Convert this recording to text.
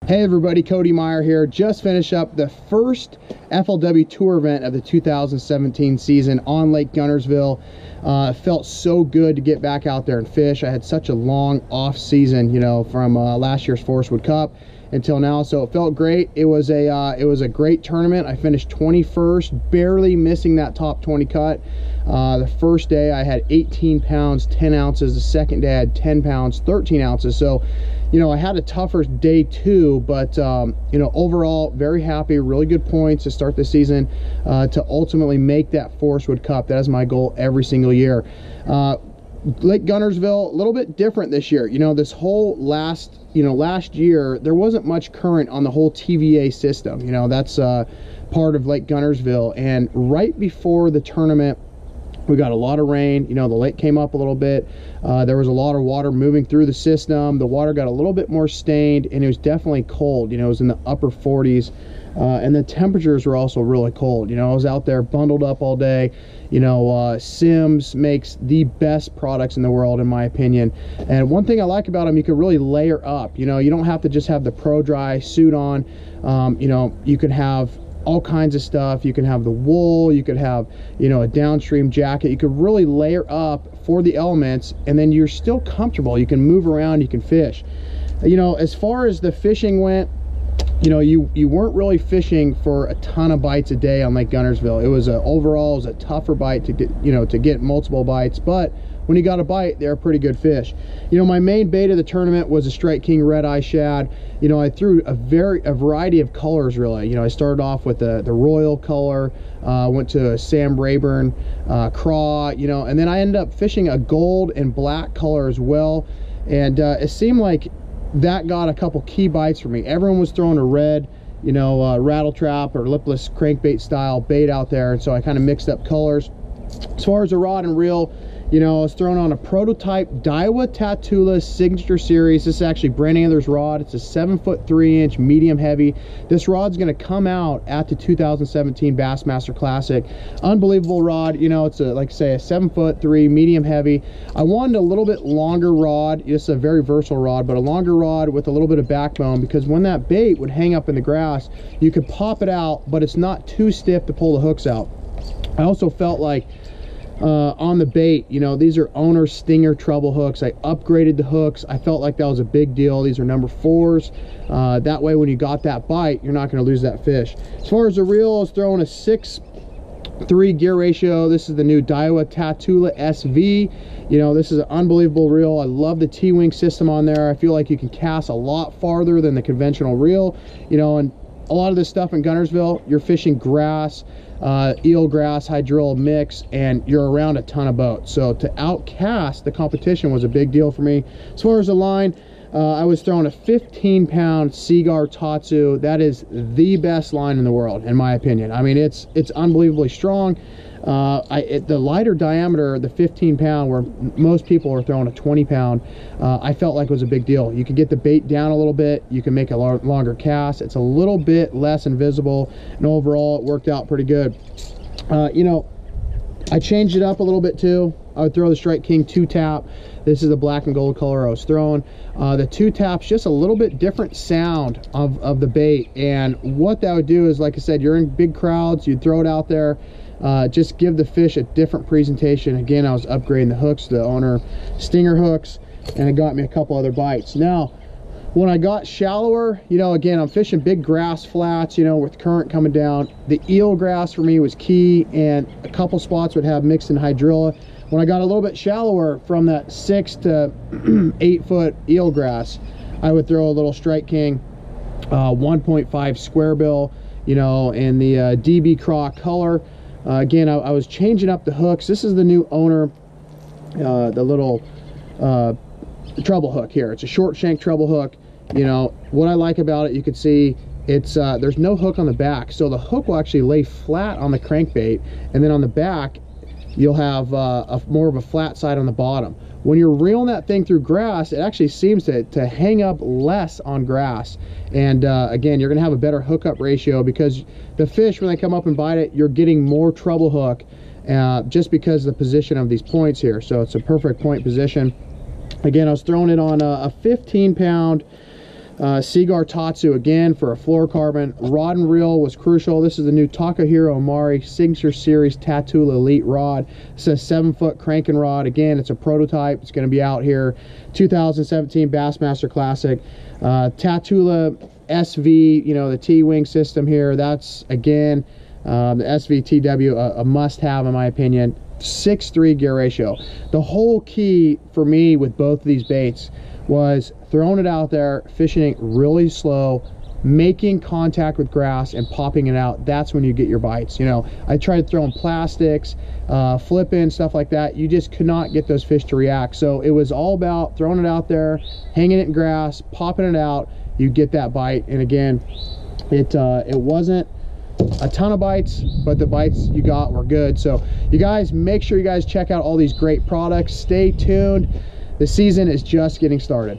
Hey everybody, Cody Meyer here. Just finished up the first FLW tour event of the 2017 season on Lake Guntersville. It felt so good to get back out there and fish. I had such a long off season, you know, from last year's Forest Wood Cup until now, so it felt great. It was a great tournament. I finished 21st, barely missing that top 20 cut. The first day I had 18 pounds 10 ounces. The second day I had 10 pounds 13 ounces. So you know, I had a tougher day too, but you know, overall very happy. Really good points to start the season, to ultimately make that Forest Wood Cup. That is my goal every single year. Lake Guntersville, a little bit different this year. You know, this whole last year there wasn't much current on the whole TVA system. You know, that's part of Lake Guntersville, and right before the tournament we got a lot of rain. You know, the lake came up a little bit. There was a lot of water moving through the system. The water got a little bit more stained, and it was definitely cold. You know, it was in the upper 40s, and the temperatures were also really cold. You know, I was out there bundled up all day. You know, Sims makes the best products in the world, in my opinion. And one thing I like about them, you can really layer up. You know, you don't have to just have the Pro Dry suit on. You know, you can have all kinds of stuff. You can have the wool, you could have, you know, a downstream jacket. You could really layer up for the elements, and then you're still comfortable. You can move around, you can fish. You know, as far as the fishing went, you know, you weren't really fishing for a ton of bites a day on Lake Guntersville. It was overall it was a tougher bite to get, you know, to get multiple bites, but when you got a bite, they're pretty good fish. You know, my main bait of the tournament was a Strike King red eye shad. You know, I threw a variety of colors, really. You know, I started off with the royal color, went to a Sam Rayburn craw, you know, and then I ended up fishing a gold and black color as well. And it seemed like that got a couple key bites for me. Everyone was throwing a red, you know, rattle trap or lipless crankbait style bait out there, and so I kind of mixed up colors. As far as the rod and reel, you know, I was throwing on a prototype Daiwa Tatula Signature Series. This is actually Brandon Ander's rod. It's a 7'3" medium heavy. This rod's going to come out at the 2017 Bassmaster Classic. Unbelievable rod. You know, it's a, like I say, a 7'3" medium heavy. I wanted a little bit longer rod. It's a very versatile rod, but a longer rod with a little bit of backbone, because when that bait would hang up in the grass, you could pop it out, but it's not too stiff to pull the hooks out. I also felt like on the bait, you know, these are owner Stinger treble hooks. I upgraded the hooks. I felt like that was a big deal. These are number 4s. That way when you got that bite, you're not going to lose that fish. As far as the reel, I was throwing a 6:3 gear ratio. This is the new Daiwa Tatula SV. You know, this is an unbelievable reel. I love the T-wing system on there. I feel like you can cast a lot farther than the conventional reel. You know, and a lot of this stuff in Guntersville, you're fishing grass, eelgrass, hydrilla mix, and you're around a ton of boats. So to outcast the competition was a big deal for me. As far as the line, I was throwing a 15-pound Seaguar Tatsu. That is the best line in the world, in my opinion. I mean, it's unbelievably strong. The lighter diameter, the 15-pound, where most people are throwing a 20-pound, I felt like it was a big deal. You can get the bait down a little bit, you can make a longer cast, it's a little bit less invisible, and overall it worked out pretty good. You know, I changed it up a little bit too. I would throw the Strike King 2-tap. This is the black and gold color I was throwing. The 2-tap's just a little bit different sound of the bait, and what that would do is, like I said, you're in big crowds, you'd throw it out there, just give the fish a different presentation. Again, I was upgrading the hooks, the owner Stinger hooks, and it got me a couple other bites. Now, when I got shallower, you know, again, I'm fishing big grass flats, you know, with current coming down. The eel grass for me was key, and a couple spots would have mixed in hydrilla. When I got a little bit shallower, from that 6 to 8 foot eel grass, I would throw a little Strike King 1.5 square bill, you know, in the DB craw color. Again, I was changing up the hooks. This is the new owner, the little treble hook here. It's a short shank treble hook. You know, what I like about it, you can see it's there's no hook on the back, so the hook will actually lay flat on the crankbait, and then on the back you'll have more of a flat side on the bottom. When you're reeling that thing through grass, it actually seems to hang up less on grass. And again, you're gonna have a better hookup ratio, because the fish, when they come up and bite it, you're getting more treble hook just because of the position of these points here. So it's a perfect point position. Again, I was throwing it on a 15-pound Seaguar Tatsu again for a fluorocarbon. Rod and reel was crucial. This is the new Takahiro Omari Signature Series Tatula Elite rod. It's a 7-foot cranking rod. Again, it's a prototype. It's going to be out here 2017 Bassmaster Classic. Tatula SV, you know, the T-wing system here. That's again the SVTW, a must-have in my opinion. 6:3 gear ratio. The whole key for me with both of these baits was throwing it out there, fishing it really slow, making contact with grass and popping it out. That's when you get your bites. You know, I tried throwing plastics, flipping, stuff like that. You just could not get those fish to react. So it was all about throwing it out there, hanging it in grass, popping it out. You get that bite. And again, it wasn't a ton of bites, but the bites you got were good. So you guys, make sure you guys check out all these great products. Stay tuned. The season is just getting started.